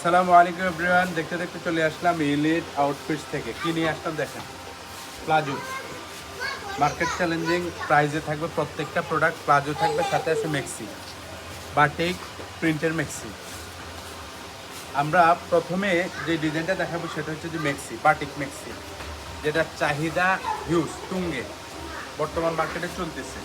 আসসালামু আলাইকুম এভরিওয়ান। দেখতে দেখতে চলে আসলাম ইলিট আউটফিটস থেকে। কি নিয়ে আসলাম দেখেন, প্লাজো মার্কেট চ্যালেঞ্জিং প্রাইজে থাকবে প্রত্যেকটা প্রোডাক্ট। প্লাজো থাকবে, সাথে আছে মেক্সি, বাটিক প্রিন্টের মেক্সি। আমরা প্রথমে যে ডিজাইনটা দেখাবো সেটা হচ্ছে যে মেক্সি, বাটিক মেক্সি, যেটা চাহিদা হিউজ তুঙ্গে বর্তমান মার্কেটে চলতেছে।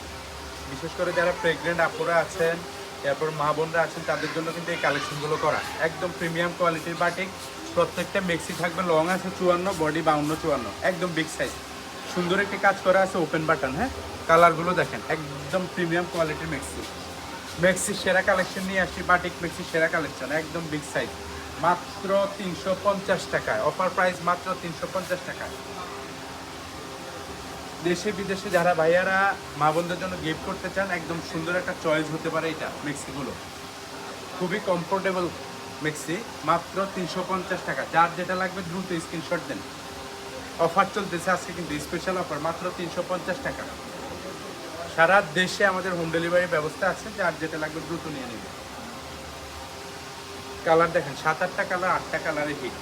বিশেষ করে যারা প্রেগনেন্ট আপুরা আছেন, তারপর মা বোনরা আছেন, তাদের জন্য কিন্তু এই কালেকশনগুলো করা একদম প্রিমিয়াম কোয়ালিটির বাটিক। প্রত্যেকটা মেক্সি থাকবে, লং আছে 54, বডি 52-54, একদম বিগ সাইজ। সুন্দর একটি কাজ করা আছে, ওপেন বাটন। হ্যাঁ, কালারগুলো দেখেন, একদম প্রিমিয়াম কোয়ালিটির মেক্সি। মেক্সির সেরা কালেকশন নিয়ে আসছি, বাটিক মেক্সির সেরা কালেকশন, একদম বিগ সাইজ, মাত্র 350 টাকায়। অফার প্রাইস মাত্র 350 টাকায়। দেশে বিদেশে যারা ভাইয়ারা মা বোনদের জন্য গিফট করতে চান, একদম সুন্দর একটা চয়েস হতে পারে এটা। মেক্সিগুলো খুবই কমফোর্টেবল মেক্সি, মাত্র 350 টাকা। যার যেটা লাগবে দ্রুত স্ক্রিনশট দেন। অফার চলতেছে আজকে, কিন্তু স্পেশাল অফার, মাত্র 350 টাকা। সারা দেশে আমাদের হোম ডেলিভারির ব্যবস্থা আছে, যার যেটা লাগবে দ্রুত নিয়ে নেবে। কালার দেখেন, 7-8টা কালার, 8টা কালারের হিট।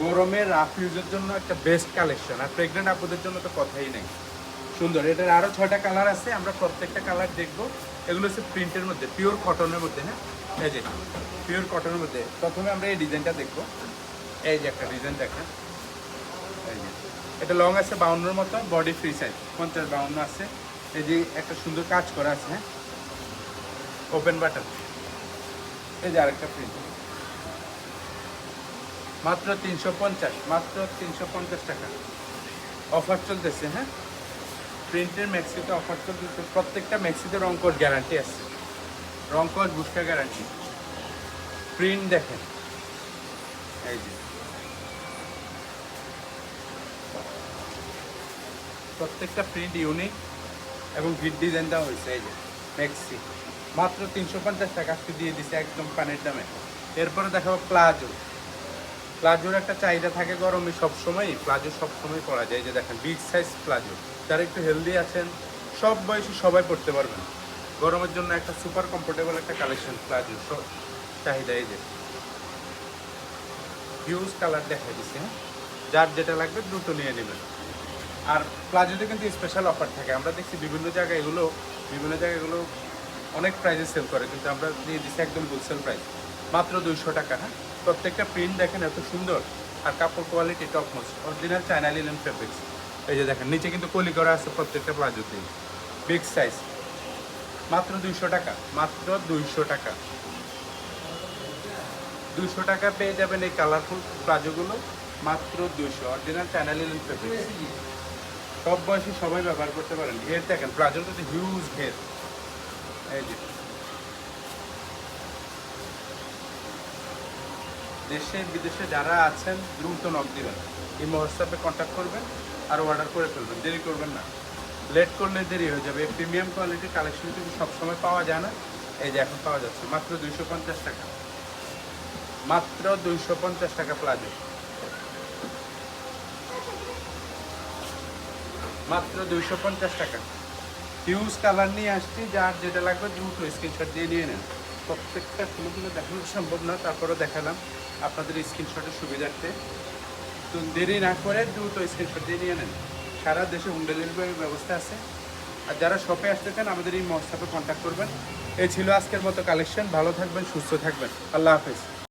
গরমের রাফ ইউজের জন্য একটা বেস্ট কালেকশন, আর প্রেগনেন্ট আপুদের জন্য তো কথাই নেই। সুন্দর, এটার আরও 6টা কালার আছে, আমরা প্রত্যেকটা কালার দেখবো। এগুলো হচ্ছে প্রিন্টের মধ্যে, পিওর কটনের মধ্যে। হ্যাঁ, এই যে পিওর কটনের মধ্যে। প্রথমে আমরা এই ডিজাইনটা দেখবো। এই যে একটা ডিজাইন দেখেন, এই যে এটা লং আছে 52-এর মতো, বডি ফ্রি সাইজ 50-52 আছে। এই যে একটা সুন্দর কাজ করা আছে। হ্যাঁ, ওপেন বাটন। এই যে আরেকটা প্রিন্ট, মাত্র 350, মাত্র 350 টাকা। অফার চলতেছে। হ্যাঁ, প্রিন্টের মেক্সিতে অফার চলতেছে। প্রত্যেকটা মেক্সিতে রং কোড গ্যারান্টি আছে, রং কোড বুস্টার গ্যারান্টি। প্রিন্ট দেখেন, এই যে প্রত্যেকটা প্রিন্ট ইউনিক এবং হিট ডিজাইন দেওয়া হয়েছে। এই যে মেক্সি, মাত্র 350 টাকা আজকে দিয়ে দিছে একদম পানির দামে। এরপরে দেখাবো প্লাজো। প্লাজোর একটা চাহিদা থাকে গরমে, সবসময়ই প্লাজো সবসময় পরা যায়। এই যে দেখেন, বিগ সাইজ প্লাজো। যারা একটু হেলদি আছেন, সব বয়সী সবাই পড়তে পারবেন। গরমের জন্য একটা সুপার কমফোর্টেবল একটা কালেকশন প্লাজো চাহিদা। এই যে হিউজ কালার দেখা দিচ্ছে। হ্যাঁ, যার যেটা লাগবে দ্রুত নিয়ে নেবেন। আর প্লাজোতে কিন্তু স্পেশাল অফার থাকে। আমরা দেখছি বিভিন্ন জায়গায় এগুলো অনেক প্রাইসে সেল করে, কিন্তু আমরা দিয়ে দিচ্ছি একদম হোলসেল প্রাইস, মাত্র 200 টাকা। হ্যাঁ, প্রত্যেকটা প্রিন্ট দেখেন এত সুন্দর, আর কাপড় quality top most, original China linen fabrics. এই যে দেখেন, নিচে কিন্তু কলি করা আছে প্রত্যেকটা প্লাজোতেই, বিগ সাইজ, মাত্র 200 টাকা, মাত্র 200 টাকা। 200 টাকা পেয়ে যাবেন এই কালারফুল প্লাজোগুলো, মাত্র 200, অরিজিনাল চায়না লিনেন ফেব্রিক্স। সব বয়সী সবাই ব্যবহার করতে পারেন। ঘের দেখেন, প্লাজোর কিন্তু হিউজ ঘের। এই যে দেশে বিদেশে যারা আছেন দ্রুত নক দিবেন, এই হোয়াটসঅ্যাপে কন্ট্যাক্ট করবেন আর অর্ডার করে ফেলবেন, দেরি করবেন না। লেট করলে দেরি হয়ে যাবে। প্রিমিয়াম কোয়ালিটির কালেকশন কিন্তু সবসময় পাওয়া যায় না। এই যে এখন পাওয়া যাচ্ছে মাত্র 250 টাকা, মাত্র 250 টাকা প্লাজো, মাত্র 250 টাকা। হিউজ কালার নিয়ে আসছি, যার যেটা লাগবে দ্রুত স্ক্রিনশট দিয়ে নিয়ে নেন। প্রত্যেকটা ফুলগুলো দেখানো সম্ভব না, তারপরে দেখালাম আপনাদের স্ক্রিনশটের সুবিধার্থে। তো দেরি না করে দ্রুত স্ক্রিনশট দিয়ে নিয়ে নেন। সারা দেশে হোম ডেলিভারির ব্যবস্থা আছে। আর যারা শপে আসতে চান, আমাদের এই হোয়াটসঅ্যাপে কন্ট্যাক্ট করবেন। এই ছিল আজকের মতো কালেকশন। ভালো থাকবেন, সুস্থ থাকবেন, আল্লাহ হাফেজ।